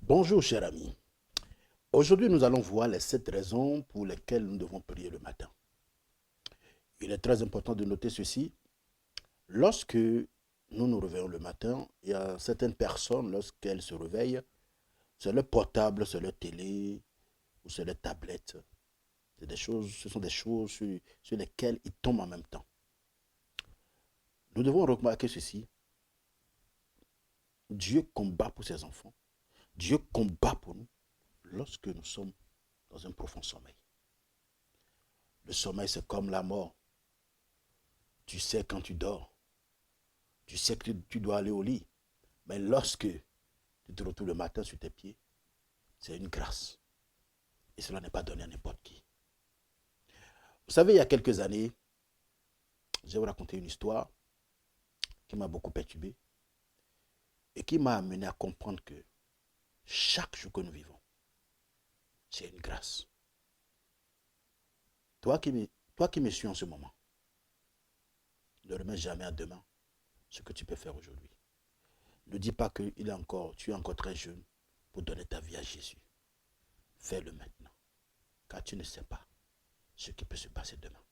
Bonjour cher ami. Aujourd'hui nous allons voir les 7 raisons pour lesquelles nous devons prier le matin. Il est très important de noter ceci. Lorsque nous nous réveillons le matin, il y a certaines personnes, lorsqu'elles se réveillent, c'est le portable, c'est le télé ou c'est les tablettes. Ce sont des choses sur lesquelles ils tombent en même temps. Nous devons remarquer ceci. Dieu combat pour ses enfants. Dieu combat pour nous lorsque nous sommes dans un profond sommeil. Le sommeil, c'est comme la mort. Tu sais quand tu dors. Tu sais que tu dois aller au lit. Mais lorsque tu te retrouves le matin sur tes pieds, c'est une grâce. Et cela n'est pas donné à n'importe qui. Vous savez, il y a quelques années, je vais vous raconter une histoire qui m'a beaucoup perturbé et qui m'a amené à comprendre que chaque jour que nous vivons, c'est une grâce. Toi qui me suis en ce moment, ne remets jamais à demain ce que tu peux faire aujourd'hui. Ne dis pas que tu es encore très jeune pour donner ta vie à Jésus. Fais-le maintenant, car tu ne sais pas ce qui peut se passer demain.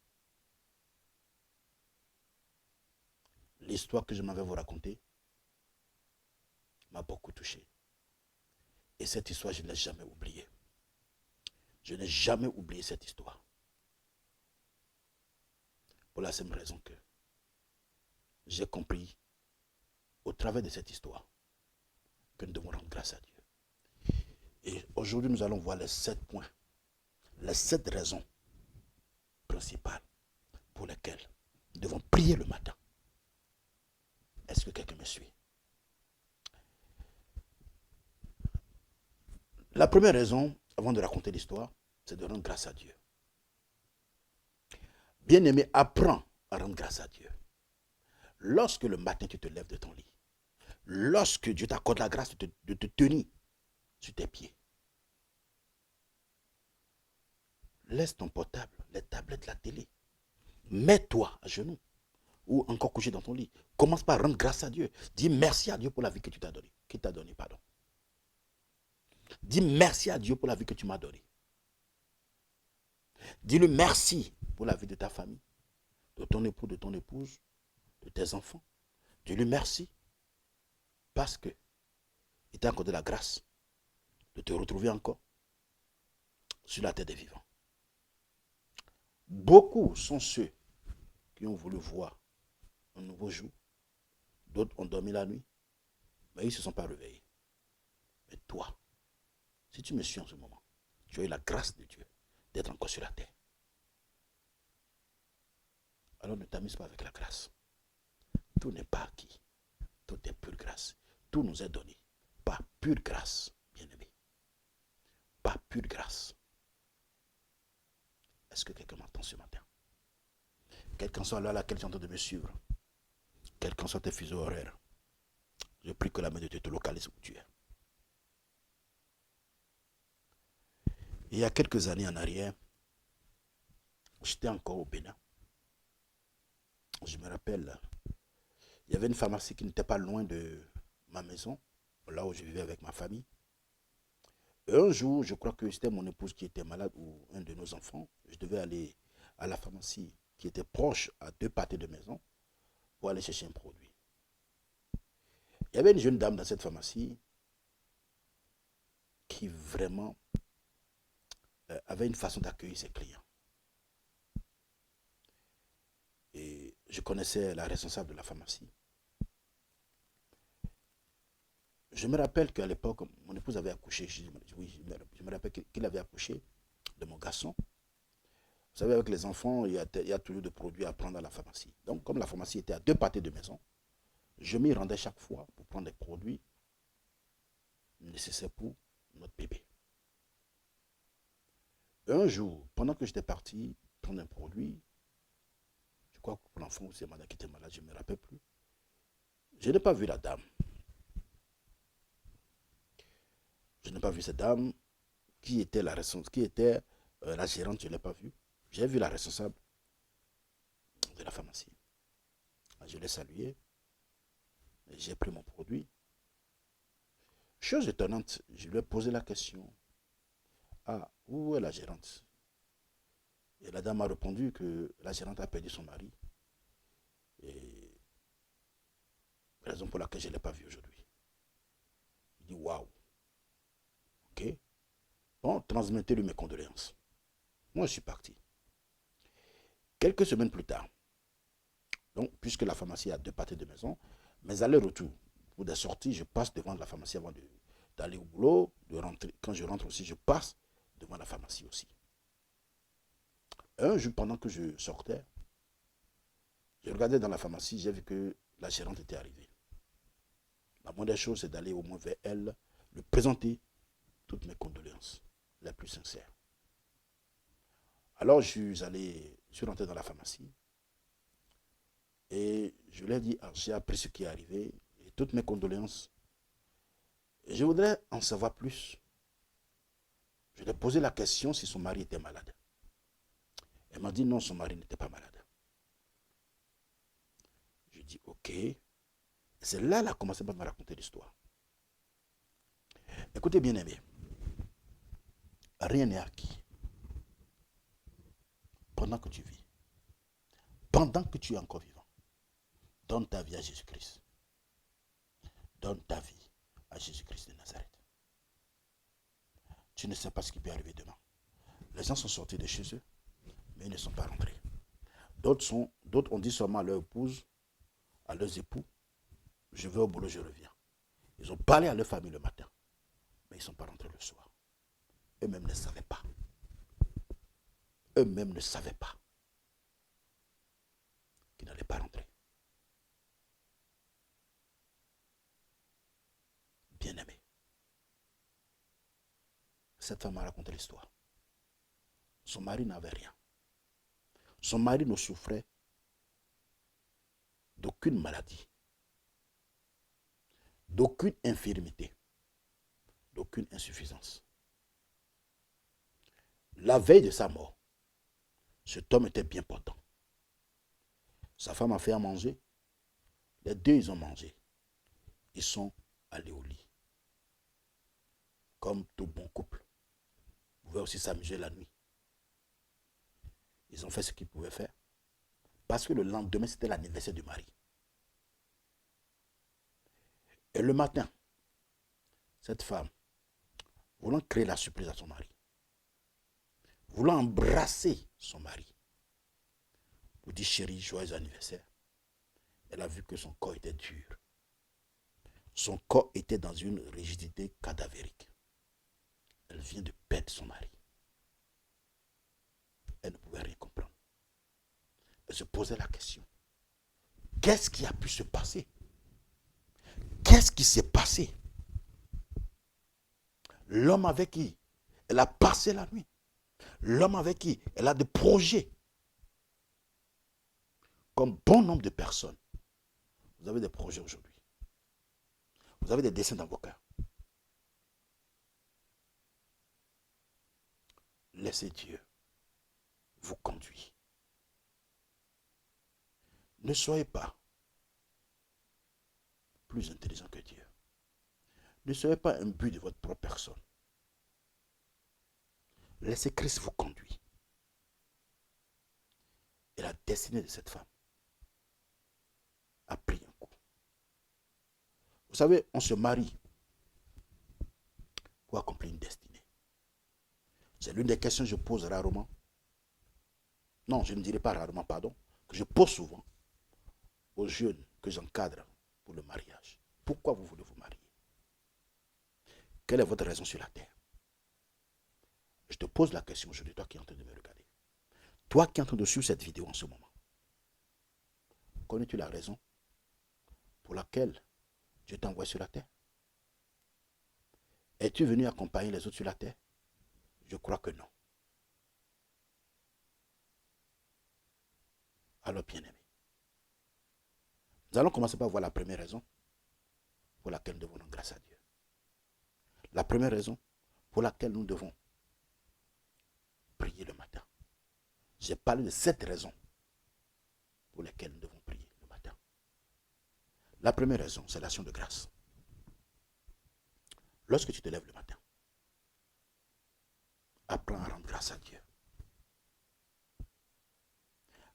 L'histoire que je m'en vais vous raconter m'a beaucoup touché. Et cette histoire, je ne l'ai jamais oubliée. Je n'ai jamais oublié cette histoire. Pour la simple raison que j'ai compris au travers de cette histoire que nous devons rendre grâce à Dieu. Et aujourd'hui, nous allons voir les 7 points, les 7 raisons principales pour lesquelles nous devons prier le matin. Est-ce que quelqu'un me suit? La première raison, avant de raconter l'histoire, c'est de rendre grâce à Dieu. Bien-aimé, apprends à rendre grâce à Dieu. Lorsque le matin tu te lèves de ton lit, lorsque Dieu t'accorde la grâce de te tenir sur tes pieds, laisse ton portable, les tablettes, la télé. Mets-toi à genoux ou encore couché dans ton lit. Commence par rendre grâce à Dieu. Dis merci à Dieu pour la vie que tu t'as donnée. Qu'il t'a donné, pardon. Dis merci à Dieu pour la vie que tu m'as donnée. Dis-le merci pour la vie de ta famille, de ton époux, de ton épouse, de tes enfants. Dis-le merci parce que il t'a accordé la grâce de te retrouver encore sur la terre des vivants. Beaucoup sont ceux qui ont voulu voir un nouveau jour. D'autres ont dormi la nuit, mais ils ne se sont pas réveillés. Mais toi, si tu me suis en ce moment, tu as eu la grâce de Dieu d'être encore sur la terre. Alors ne t'amuse pas avec la grâce. Tout n'est pas acquis. Tout est pure grâce. Tout nous est donné par pure grâce, bien-aimé. Par pure grâce. Est-ce que quelqu'un m'entend ce matin? Quelle qu'en soit l'heure à laquelle tu es en train de me suivre, quels qu'en soient tes fuseaux horaires, je prie que la main de Dieu te localise où tu es. Il y a quelques années en arrière, j'étais encore au Bénin. Je me rappelle, il y avait une pharmacie qui n'était pas loin de ma maison, là où je vivais avec ma famille. Et un jour, je crois que c'était mon épouse qui était malade ou un de nos enfants. Je devais aller à la pharmacie qui était proche à 2 pâtés de maison pour aller chercher un produit. Il y avait une jeune dame dans cette pharmacie qui vraiment avait une façon d'accueillir ses clients. Et je connaissais la responsable de la pharmacie. Je me rappelle qu'à l'époque, mon épouse avait accouché. Oui, je me rappelle qu'il avait accouché de mon garçon. Vous savez, avec les enfants, il y a toujours des produits à prendre à la pharmacie. Donc, comme la pharmacie était à 2 pâtés de maison, je m'y rendais chaque fois pour prendre des produits nécessaires pour notre bébé. Et un jour, pendant que j'étais parti prendre un produit, je crois que pour l'enfant, c'est madame qui était malade, je ne me rappelle plus. Je n'ai pas vu la dame. Je n'ai pas vu cette dame qui était la gérante, je ne l'ai pas vue. J'ai vu la responsable de la pharmacie. Je l'ai saluée, j'ai pris mon produit. Chose étonnante, je lui ai posé la question. Ah, où est la gérante? Et la dame m'a répondu que la gérante a perdu son mari. Et raison pour laquelle je ne l'ai pas vue aujourd'hui. Il dit waouh, ok. Bon, transmettez-lui mes condoléances. Moi, je suis parti. Quelques semaines plus tard, donc, puisque la pharmacie a deux pâtés de maison, mes allers-retours pour des sorties, je passe devant la pharmacie avant d'aller au boulot, de rentrer. Quand je rentre aussi, je passe devant la pharmacie aussi. Un jour, pendant que je sortais, je regardais dans la pharmacie, j'ai vu que la gérante était arrivée. La moindre des choses, c'est d'aller au moins vers elle, lui présenter toutes mes condoléances, les plus sincères. Alors, je suis rentré dans la pharmacie et je lui ai dit, ah, j'ai appris ce qui est arrivé et toutes mes condoléances. Et je voudrais en savoir plus. Je lui ai posé la question si son mari était malade. Elle m'a dit non, son mari n'était pas malade. Je dis ok. C'est là qu'elle a commencé à me raconter l'histoire. Écoutez bien aimé, rien n'est acquis pendant que tu vis. Pendant que tu es encore vivant, donne ta vie à Jésus-Christ. Donne ta vie à Jésus-Christ de Nazareth. Tu ne sais pas ce qui peut arriver demain. Les gens sont sortis de chez eux, mais ils ne sont pas rentrés. D'autres ont dit seulement à leur épouse, à leurs époux, je vais au boulot, je reviens. Ils ont parlé à leur famille le matin, mais ils ne sont pas rentrés le soir. Eux-mêmes ne savaient pas. Eux-mêmes ne savaient pas qu'ils n'allaient pas rentrer. Bien-aimé, cette femme a raconté l'histoire. Son mari n'avait rien. Son mari ne souffrait d'aucune maladie, d'aucune infirmité, d'aucune insuffisance. La veille de sa mort, cet homme était bien portant. Sa femme a fait à manger. Les deux, ils ont mangé. Ils sont allés au lit. Comme tout bon couple. Ils pouvaient aussi s'amuser la nuit. Ils ont fait ce qu'ils pouvaient faire. Parce que le lendemain, c'était l'anniversaire du mari. Et le matin, cette femme, voulant créer la surprise à son mari, voulant embrasser son mari, pour dire chérie, joyeux anniversaire, elle a vu que son corps était dur. Son corps était dans une rigidité cadavérique. Elle vient de perdre son mari. Elle ne pouvait rien comprendre. Elle se posait la question. Qu'est-ce qui a pu se passer? Qu'est-ce qui s'est passé? L'homme avec qui elle a passé la nuit. L'homme avec qui elle a des projets. Comme bon nombre de personnes. Vous avez des projets aujourd'hui. Vous avez des dessins d'avocats. Laissez Dieu vous conduire. Ne soyez pas plus intelligent que Dieu. Ne soyez pas un but de votre propre personne. Laissez Christ vous conduire. Et la destinée de cette femme a pris un coup. Vous savez, on se marie pour accomplir une destinée. C'est l'une des questions que je pose rarement. Non, je ne dirais pas rarement, pardon, que je pose souvent aux jeunes que j'encadre pour le mariage. Pourquoi vous voulez vous marier? Quelle est votre raison sur la terre? Je te pose la question aujourd'hui, toi qui es en train de me regarder. Toi qui es en train de suivre cette vidéo en ce moment. Connais-tu la raison pour laquelle Dieu t'envoie sur la terre? Es-tu venu accompagner les autres sur la terre? Je crois que non. Alors, bien-aimé, nous allons commencer par voir la première raison pour laquelle nous devons rendre grâce à Dieu. La première raison pour laquelle nous devons prier le matin. J'ai parlé de 7 raisons pour lesquelles nous devons prier le matin. La première raison, c'est l'action de grâce. Lorsque tu te lèves le matin, apprends à rendre grâce à Dieu.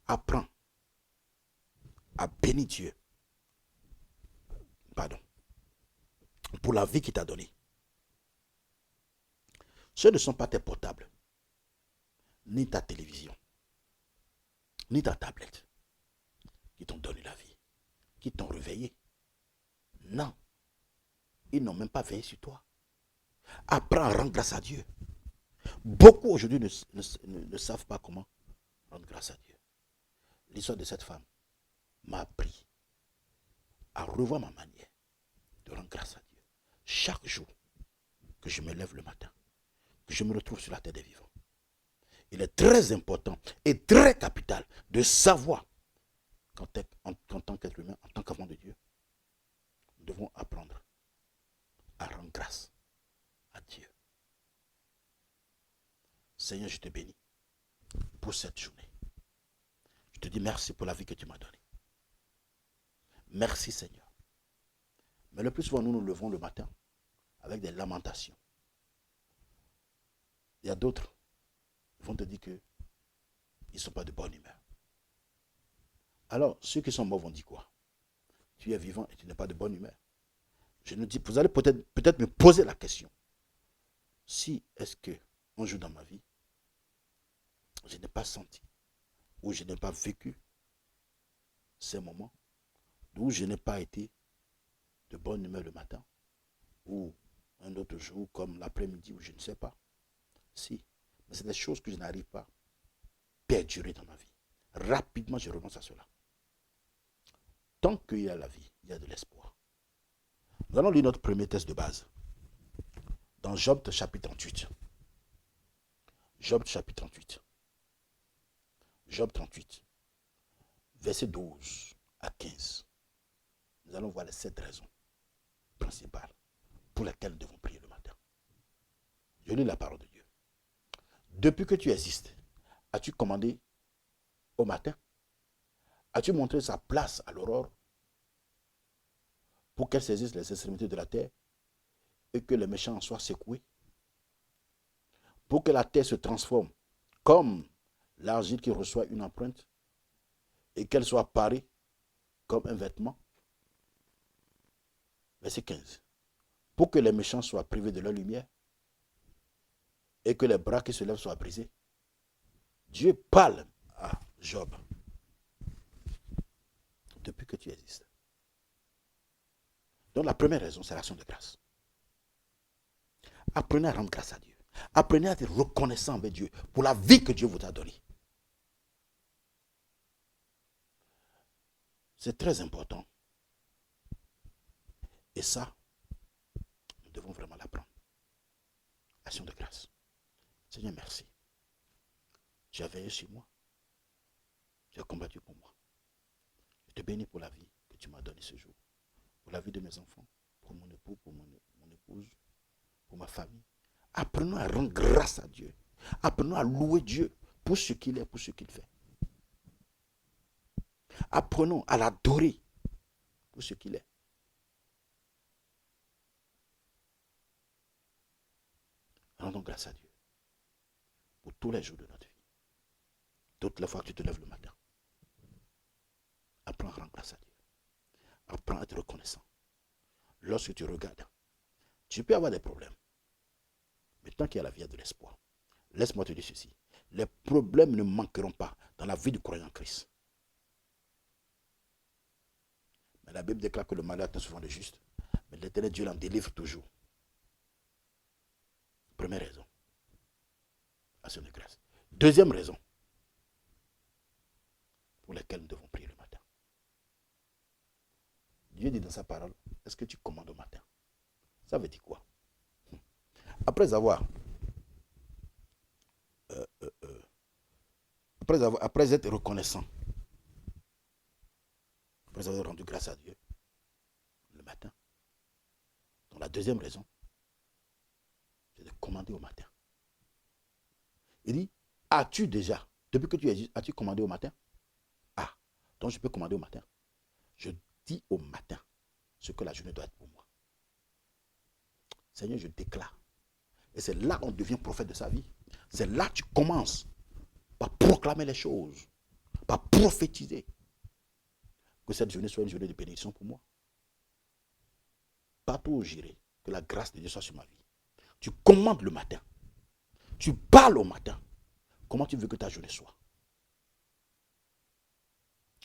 Apprends à bénir Dieu. Pardon. Pour la vie qu'il t'a donnée. Ce ne sont pas tes portables, ni ta télévision, ni ta tablette qui t'ont donné la vie, qui t'ont réveillé. Non, ils n'ont même pas veillé sur toi. Apprends à rendre grâce à Dieu. Beaucoup aujourd'hui ne savent pas comment rendre grâce à Dieu. L'histoire de cette femme m'a appris à revoir ma manière de rendre grâce à Dieu. Chaque jour que je me lève le matin, que je me retrouve sur la terre des vivants, il est très important et très capital de savoir qu'en tant qu'être humain, en tant qu'enfant de Dieu, nous devons apprendre à rendre grâce à Dieu. Seigneur, je te bénis pour cette journée. Je te dis merci pour la vie que tu m'as donnée. Merci Seigneur. Mais le plus souvent, nous nous levons le matin avec des lamentations. Il y a d'autres qui vont te dire qu'ils ne sont pas de bonne humeur. Alors, ceux qui sont morts vont dire quoi? Tu es vivant et tu n'es pas de bonne humeur. Je nous dis, vous allez peut-être me poser la question. Si est-ce qu'un jour dans ma vie, je n'ai pas senti, ou je n'ai pas vécu ces moments, où je n'ai pas été de bonne humeur le matin, ou un autre jour comme l'après-midi, ou je ne sais pas. Si, mais c'est des choses que je n'arrive pas à perdurer dans ma vie. Rapidement, je renonce à cela. Tant qu'il y a la vie, il y a de l'espoir. Nous allons lire notre premier texte de base. Dans Job chapitre 38. Job chapitre 38. Job 38. Verset 12 à 15. Nous allons voir les 7 raisons principales pour lesquelles nous devons prier le matin. Je lis la parole de Dieu. Depuis que tu existes, as-tu commandé au matin? As-tu montré sa place à l'aurore pour qu'elle saisisse les extrémités de la terre et que les méchants en soient secoués? Pour que la terre se transforme comme l'argile qui reçoit une empreinte et qu'elle soit parée comme un vêtement? Verset 15. Pour que les méchants soient privés de leur lumière et que les bras qui se lèvent soient brisés. Dieu parle à Job depuis que tu existes. Donc la première raison, c'est l'action de grâce. Apprenez à rendre grâce à Dieu. Apprenez à être reconnaissant avec Dieu pour la vie que Dieu vous a donnée. C'est très important. Et ça, nous devons vraiment l'apprendre. Action de grâce. Seigneur, merci. Tu as veillé sur moi. Tu as combattu pour moi. Je te bénis pour la vie que tu m'as donnée ce jour. Pour la vie de mes enfants, pour mon époux, pour mon épouse, pour ma famille. Apprenons à rendre grâce à Dieu. Apprenons à louer Dieu pour ce qu'il est, pour ce qu'il fait. Apprenons à l'adorer pour ce qu'il est. Rendons grâce à Dieu pour tous les jours de notre vie. Toutes les fois que tu te lèves le matin, apprends à rendre grâce à Dieu. Apprends à être reconnaissant. Lorsque tu regardes, tu peux avoir des problèmes. Mais tant qu'il y a la vie, il y a de l'espoir. Laisse-moi te dire ceci. Les problèmes ne manqueront pas dans la vie du croyant en Christ. Mais la Bible déclare que le malheur atteint souvent le juste. Mais l'Éternel Dieu l'en délivre toujours. Première raison. Action de grâce. Deuxième raison pour laquelle nous devons prier le matin. Dieu dit dans sa parole, est-ce que tu commandes au matin? Ça veut dire quoi? Après après être reconnaissant, après avoir rendu grâce à Dieu le matin. Donc la deuxième raison, c'est de commander au matin. Il dit, as-tu déjà, depuis que tu existes, as-tu commandé au matin? Ah, donc je peux commander au matin. Je dis au matin ce que la journée doit être pour moi. Seigneur, je déclare. Et c'est là qu'on devient prophète de sa vie. C'est là que tu commences par proclamer les choses, par prophétiser. Que cette journée soit une journée de bénédiction pour moi. Partout où j'irai, que la grâce de Dieu soit sur ma vie. Tu commandes le matin. Tu parles au matin. Comment tu veux que ta journée soit?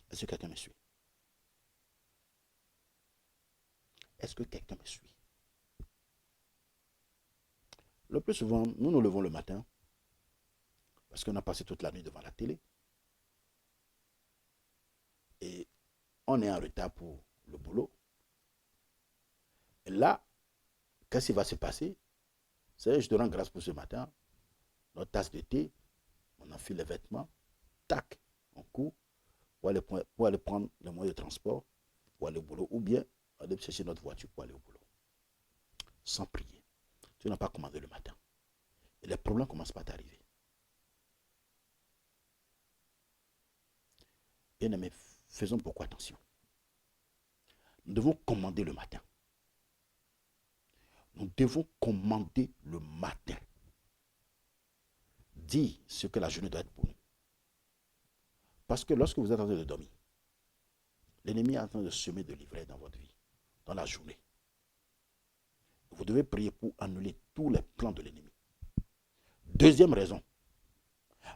Est-ce que quelqu'un me suit? Est-ce que quelqu'un me suit? Le plus souvent, nous nous levons le matin parce qu'on a passé toute la nuit devant la télé et on est en retard pour le boulot. Et là, qu'est-ce qui va se passer? C'est, je te rends grâce pour ce matin, notre tasse de thé, on enfile les vêtements, tac, on court pour aller prendre le moyen de transport, pour aller au boulot, ou bien aller chercher notre voiture pour aller au boulot. Sans prier. Tu n'as pas commandé le matin. Et les problèmes commencent par t'arriver. Bien aimés, faisons beaucoup attention. Nous devons commander le matin. Nous devons commander le matin. Dire ce que la journée doit être pour nous. Parce que lorsque vous êtes en train de dormir, l'ennemi est en train de semer de l'ivraie dans votre vie, dans la journée. Vous devez prier pour annuler tous les plans de l'ennemi. Deuxième raison.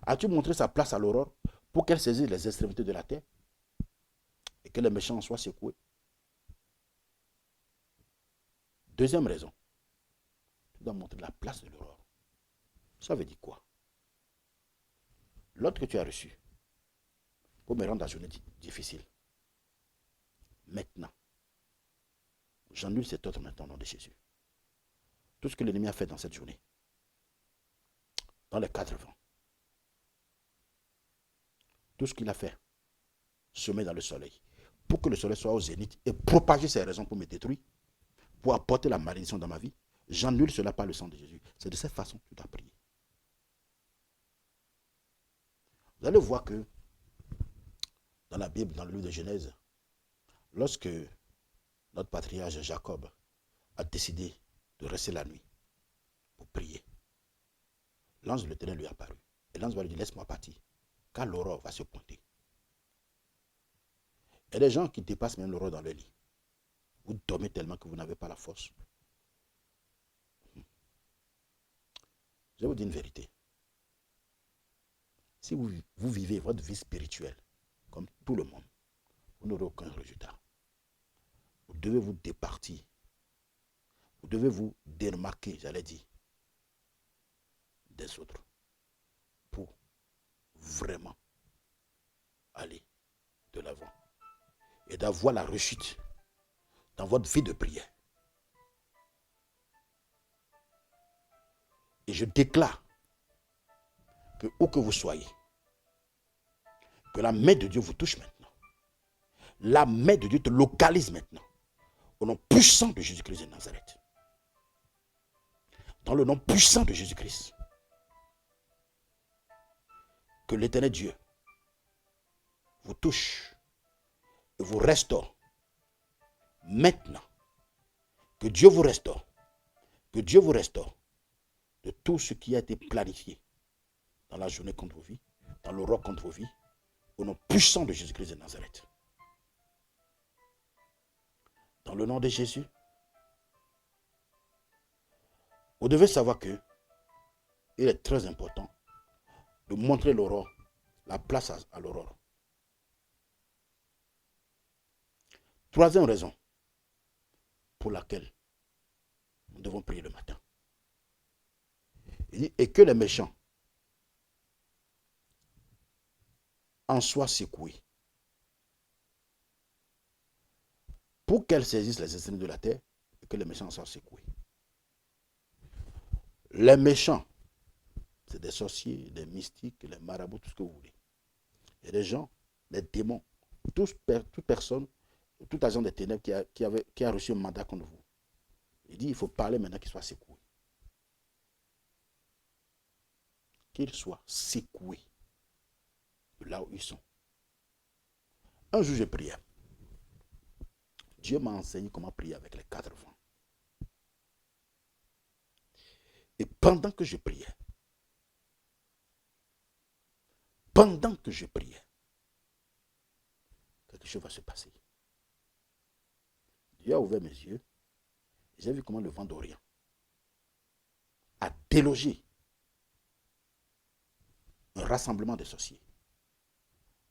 As-tu montré sa place à l'aurore pour qu'elle saisisse les extrémités de la terre et que les méchants soient secoués? Deuxième raison. Tu dois montrer la place de l'aurore. Ça veut dire quoi? L'autre que tu as reçu pour me rendre la journée difficile. Maintenant, j'annule cet autre maintenant au nom de Jésus. Tout ce que l'ennemi a fait dans cette journée, dans les 4 vents, tout ce qu'il a fait, semer dans le soleil, pour que le soleil soit au zénith et propager ses raisons pour me détruire, pour apporter la malédiction dans ma vie, j'annule cela par le sang de Jésus. C'est de cette façon que tu dois prier. Vous allez voir que dans la Bible, dans le livre de Genèse, lorsque notre patriarche Jacob a décidé de rester la nuit pour prier, l'ange de l'Éternel lui est apparu. Et l'ange va lui dire, laisse-moi partir, car l'aurore va se pointer. Il y a des gens qui dépassent même l'aurore dans leur lit. Vous dormez tellement que vous n'avez pas la force. Je vais vous dire une vérité. Si vous vivez votre vie spirituelle comme tout le monde, vous n'aurez aucun résultat. Vous devez vous départir. Vous devez vous démarquer, j'allais dire, des autres pour vraiment aller de l'avant et d'avoir la réussite dans votre vie de prière. Et je déclare que où que vous soyez, que la main de Dieu vous touche maintenant. La main de Dieu te localise maintenant. Au nom puissant de Jésus-Christ de Nazareth. Dans le nom puissant de Jésus-Christ. Que l'Éternel Dieu vous touche et vous restaure. Maintenant. Que Dieu vous restaure. Que Dieu vous restaure de tout ce qui a été planifié dans la journée contre vos vies, dans l'aurore contre vos vies, au nom puissant de Jésus-Christ de Nazareth. Dans le nom de Jésus, vous devez savoir que il est très important de montrer l'aurore, la place à l'aurore. Troisième raison pour laquelle nous devons prier le matin. Il dit, et que les méchants en soient secoués, pour qu'elles saisissent les extrémités de la terre et que les méchants en soient secoués. Les méchants, c'est des sorciers, des mystiques, les marabouts, tout ce que vous voulez. Il y a des gens, des démons, toute personne, tout agent des ténèbres qui a reçu un mandat contre vous. Il dit, il faut parler maintenant qu'il soit secoué. Qu'ils soient secoués de là où ils sont. Un jour, je priais. Dieu m'a enseigné comment prier avec les 4 vents. pendant que je priais, quelque chose va se passer. Dieu a ouvert mes yeux. J'ai vu comment le vent d'Orient a délogé un rassemblement de sorciers.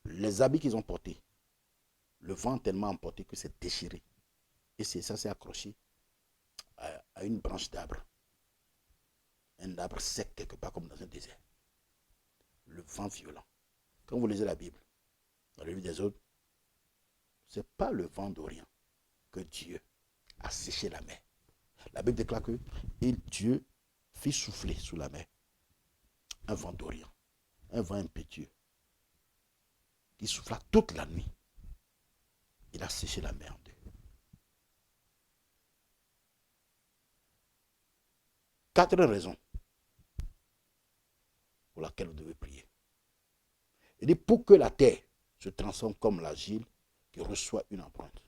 Les habits qu'ils ont portés, le vent a tellement emporté que c'est déchiré. Et ça s'est accroché à une branche d'arbre. Un arbre sec quelque part comme dans un désert. Le vent violent. Quand vous lisez la Bible, dans le livre des autres, ce n'est pas le vent d'Orient que Dieu a séché la mer. La Bible déclare que Dieu fit souffler sous la mer un vent d'Orient, un vent impétueux, qui souffla toute la nuit. Il a séché la mer en deux. 4 raisons pour lesquelles vous devez prier. Il dit pour que la terre se transforme comme l'argile qui reçoit une empreinte.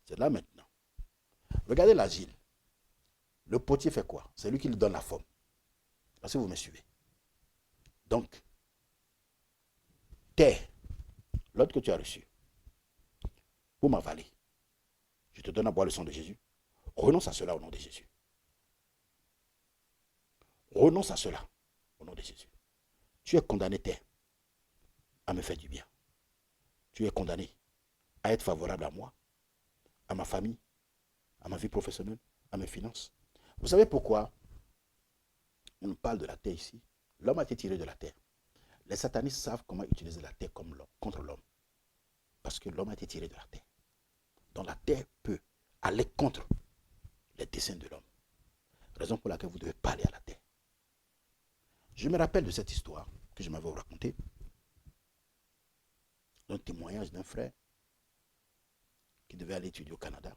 C'est là maintenant. Regardez l'argile. Le potier fait quoi? C'est lui qui lui donne la forme. Parce que vous me suivez. Donc, terre, l'autre que tu as reçu, pour m'avaler, je te donne à boire le sang de Jésus. Renonce à cela au nom de Jésus. Renonce à cela au nom de Jésus. Tu es condamné, terre, à me faire du bien. Tu es condamné à être favorable à moi, à ma famille, à ma vie professionnelle, à mes finances. Vous savez pourquoi on parle de la terre ici? L'homme a été tiré de la terre. Les satanistes savent comment utiliser la terre comme contre l'homme. Parce que l'homme a été tiré de la terre. Donc la terre peut aller contre les desseins de l'homme. Raison pour laquelle vous devez parler à la terre. Je me rappelle de cette histoire que je m'avais racontée. Un témoignage d'un frère qui devait aller étudier au Canada.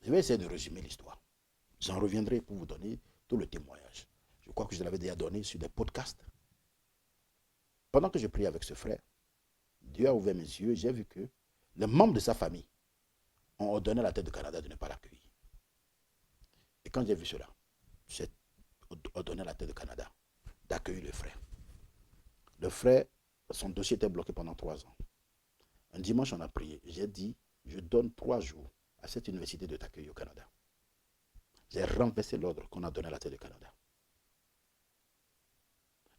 Je vais essayer de résumer l'histoire. J'en reviendrai pour vous donner tout le témoignage. Je crois que je l'avais déjà donné sur des podcasts. Pendant que je priais avec ce frère, Dieu a ouvert mes yeux, j'ai vu que les membres de sa famille ont ordonné à la tête du Canada de ne pas l'accueillir. Et quand j'ai vu cela, j'ai ordonné à la tête du Canada d'accueillir le frère. Le frère, son dossier était bloqué pendant 3 ans. Un dimanche, on a prié. J'ai dit, je donne 3 jours à cette université de t'accueillir au Canada. J'ai renversé l'ordre qu'on a donné à la tête du Canada.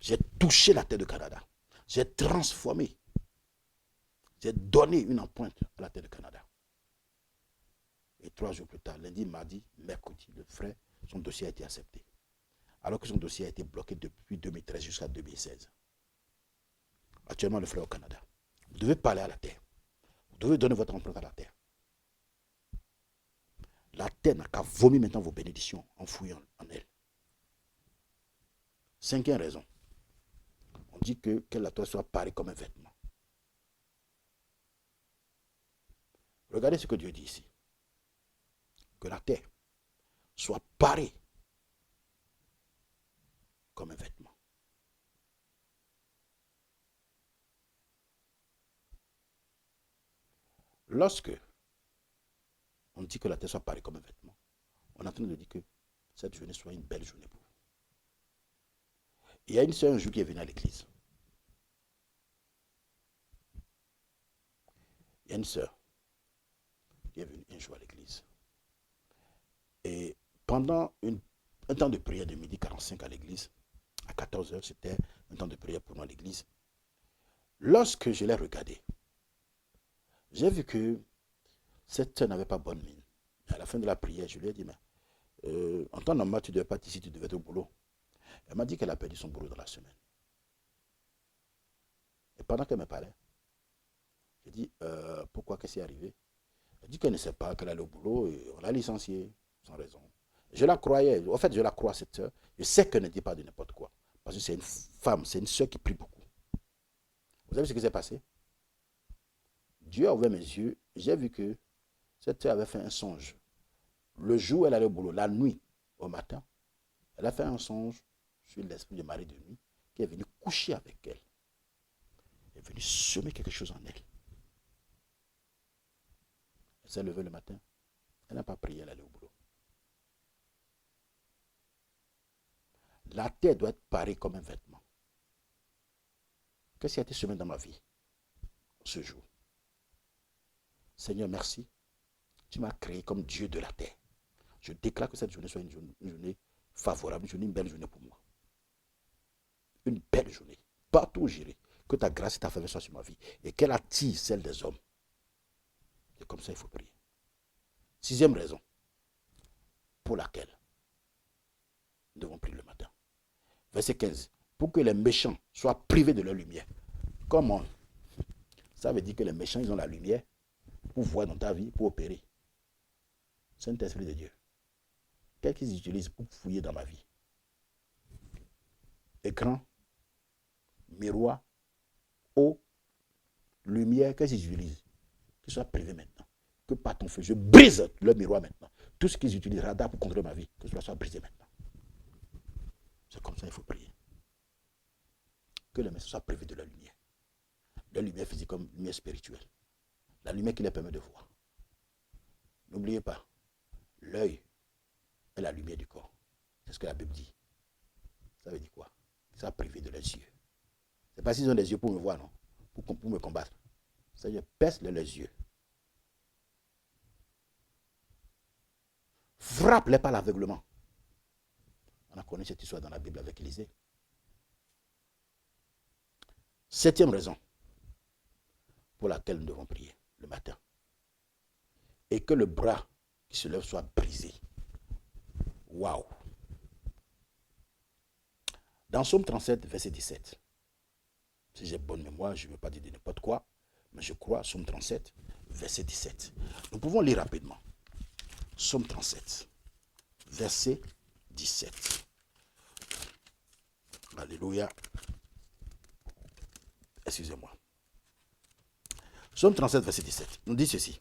J'ai touché la tête du Canada. J'ai transformé. J'ai donné une empreinte à la tête du Canada. Et 3 jours plus tard, lundi, mardi, mercredi, le frère, son dossier a été accepté. Alors que son dossier a été bloqué depuis 2013 jusqu'à 2016. Actuellement, le frère est au Canada. Vous devez parler à la terre. Vous devez donner votre empreinte à la terre. La terre n'a qu'à vomir maintenant vos bénédictions en fouillant en elle. 5e raison. On dit que la terre soit parée comme un vêtement. Regardez ce que Dieu dit ici. Que la terre soit parée comme un vêtement. Lorsque on dit que la terre soit parée comme un vêtement, on est en train de dire que cette journée soit une belle journée pour vous. Il y a une sœur un jour qui est venue à l'église. Il y a une sœur qui est venue un jour à l'église. Et pendant un temps de prière de 12h45 à l'église, à 14h, c'était un temps de prière pour moi à l'église. Lorsque je l'ai regardée, j'ai vu que cette sœur n'avait pas bonne mine. À la fin de la prière, je lui ai dit, mais en temps normal, tu ne devais pas être ici, tu devais être au boulot. Elle m'a dit qu'elle a perdu son boulot dans la semaine. Et pendant qu'elle me parlait, j'ai dit, pourquoi, qu'est-ce qui est arrivé? Elle dit qu'elle ne sait pas, qu'elle allait au boulot et on l'a licenciée sans raison. Je la croyais, en fait, je la crois, cette sœur. Je sais qu'elle ne dit pas de n'importe quoi. Parce que c'est une femme, c'est une sœur qui prie beaucoup. Vous savez ce qui s'est passé? Dieu a ouvert mes yeux, j'ai vu que cette sœur avait fait un songe. Le jour où elle allait au boulot, la nuit, au matin, elle a fait un songe sur l'esprit du mari de nuit qui est venu coucher avec elle. Elle est venu semer quelque chose en elle. Elle s'est levée le matin. Elle n'a pas prié, elle allait au boulot. La terre doit être parée comme un vêtement. Qu'est-ce qui a été semé dans ma vie ce jour? Seigneur, merci. Tu m'as créé comme Dieu de la terre. Je déclare que cette journée soit une journée favorable, une belle journée pour moi. Une belle journée. Partout où j'irai, que ta grâce et ta faveur soient sur ma vie et qu'elle attire celle des hommes. C'est comme ça qu'il faut prier. Sixième raison pour laquelle nous devons prier le matin. Verset 15. Pour que les méchants soient privés de leur lumière. Comment? Ça veut dire que les méchants, ils ont la lumière pour voir dans ta vie, pour opérer. Saint-Esprit de Dieu. Qu'est-ce qu'ils utilisent pour fouiller dans ma vie? Écran, miroir, eau, lumière, qu'est-ce qu'ils utilisent? Qu'ils soient privés maintenant. Que par ton feu, je brise le miroir maintenant. Tout ce qu'ils utilisent, radar pour contrôler ma vie, que cela soit brisé maintenant. C'est comme ça qu'il faut prier. Que les méchants soient privés de la lumière. La lumière physique comme lumière spirituelle. La lumière qui les permet de voir. N'oubliez pas, l'œil est la lumière du corps. C'est ce que la Bible dit. Ça veut dire quoi? Ça a privé de leurs yeux. C'est pas s'ils ont des yeux pour me voir, non? Pour me combattre. Ça veut dire perce-les les yeux. Frappe-les par l'aveuglement. On a connu cette histoire dans la Bible avec Élisée. Septième raison pour laquelle nous devons prier le matin. Et que le bras qui se lève soit brisé. Waouh! Dans Psaume 37, verset 17. Si j'ai bonne mémoire, je ne veux pas dire n'importe quoi, mais je crois, Psaume 37, verset 17. Nous pouvons lire rapidement. Psaume 37, verset 17. Alléluia. Excusez-moi. Psaume 37, verset 17. Nous dit ceci.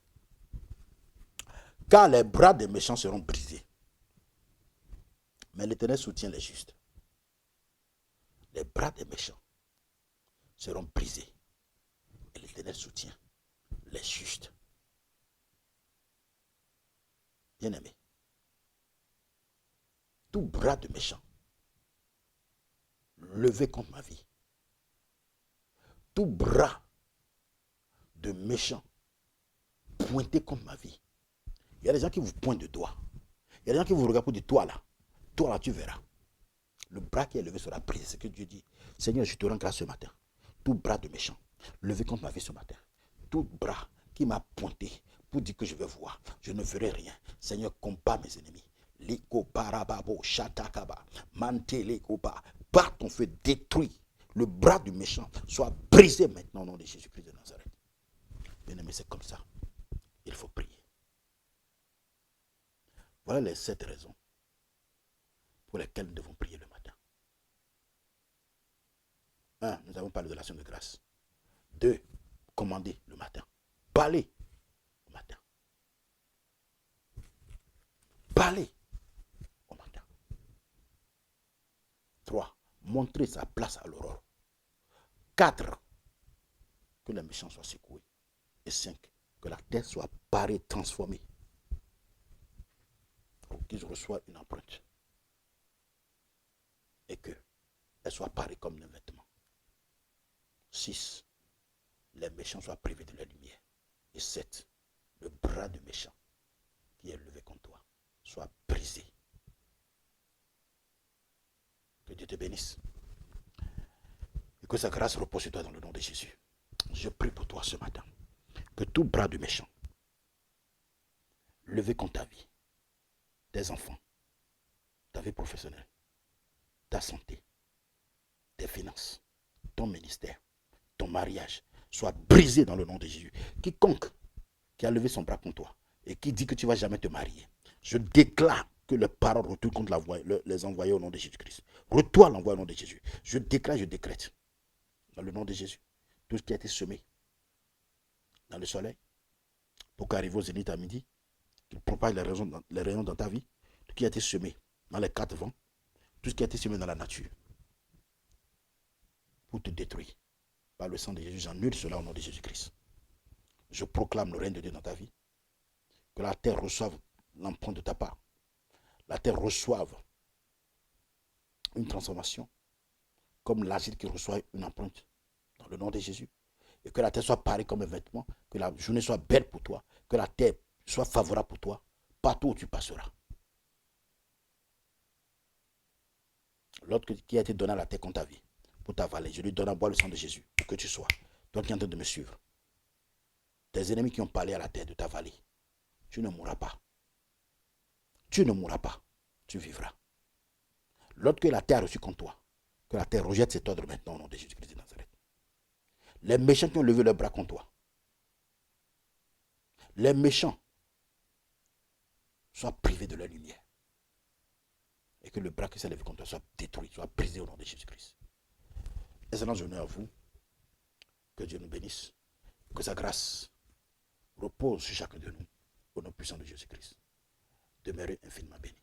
Car les bras des méchants seront brisés, mais l'Éternel soutient les justes. Les bras des méchants seront brisés, et l'Éternel soutient les justes. Bien-aimé, tout bras de méchant levé contre ma vie, tout bras de méchant pointé contre ma vie. Il y a des gens qui vous pointent de doigt. Il y a des gens qui vous regardent pour dire, toi là, tu verras. Le bras qui est levé sera brisé. C'est ce que Dieu dit. Seigneur, je te rends grâce ce matin. Tout bras de méchant levé contre ma vie ce matin. Tout bras qui m'a pointé pour dire que je vais voir. Je ne verrai rien. Seigneur, combat mes ennemis. Par ton feu, détruit. Le bras du méchant soit brisé maintenant au nom de Jésus-Christ de Nazareth. Bien-aimé, c'est comme ça. Il faut prier. Voilà les 7 raisons pour lesquelles nous devons prier le matin. 1. Nous avons parlé de l'action de grâce. 2. Commander le matin. Parler au matin. Parler au matin. 3. Montrer sa place à l'aurore. 4. Que les méchants soient secoués. Et 5. Que la terre soit parée, transformée. Pour qu'ils reçoivent une empreinte. Et qu'elle soit parée comme un vêtement. 6. Les méchants soient privés de la lumière. Et 7. Le bras du méchant qui est levé contre toi soit brisé. Que Dieu te bénisse. Et que sa grâce repose sur toi dans le nom de Jésus. Je prie pour toi ce matin. Que tout bras du méchant levé contre ta vie, tes enfants, ta vie professionnelle, ta santé, tes finances, ton ministère, ton mariage, soit brisé dans le nom de Jésus. Quiconque qui a levé son bras contre toi et qui dit que tu ne vas jamais te marier, je déclare que les paroles retournent contre les envoyés au nom de Jésus-Christ. Retourne à l'envoi au nom de Jésus. Je déclare, je décrète, dans le nom de Jésus, tout ce qui a été semé dans le soleil, pour qu'arrive au zénith à midi, qu'il propage les rayons dans ta vie, tout ce qui a été semé dans les 4 vents, tout ce qui a été semé dans la nature, pour te détruire. Par le sang de Jésus, j'annule cela au nom de Jésus-Christ. Je proclame le règne de Dieu dans ta vie. Que la terre reçoive l'empreinte de ta part. La terre reçoive une transformation, comme l'argile qui reçoit une empreinte, dans le nom de Jésus. Et que la terre soit parée comme un vêtement, que la journée soit belle pour toi, que la terre soit favorable pour toi, partout où tu passeras. L'autre qui a été donné à la terre contre ta vie, pour ta vallée, je lui donne à boire le sang de Jésus, pour que tu sois. Toi qui es en train de me suivre, tes ennemis qui ont parlé à la terre de ta vallée, tu ne mourras pas. Tu ne mourras pas, tu vivras. L'autre que la terre a reçu contre toi, que la terre rejette cet ordre maintenant au nom de Jésus-Christ de Nazareth. Les méchants qui ont levé leurs bras contre toi, les méchants soient privés de leur lumière. Et que le bras qui s'est levé contre toi soit détruit, soit brisé au nom de Jésus-Christ. Excellente journée à vous. Que Dieu nous bénisse. Que sa grâce repose sur chacun de nous. Au nom puissant de Jésus-Christ. Demeurez infiniment bénis.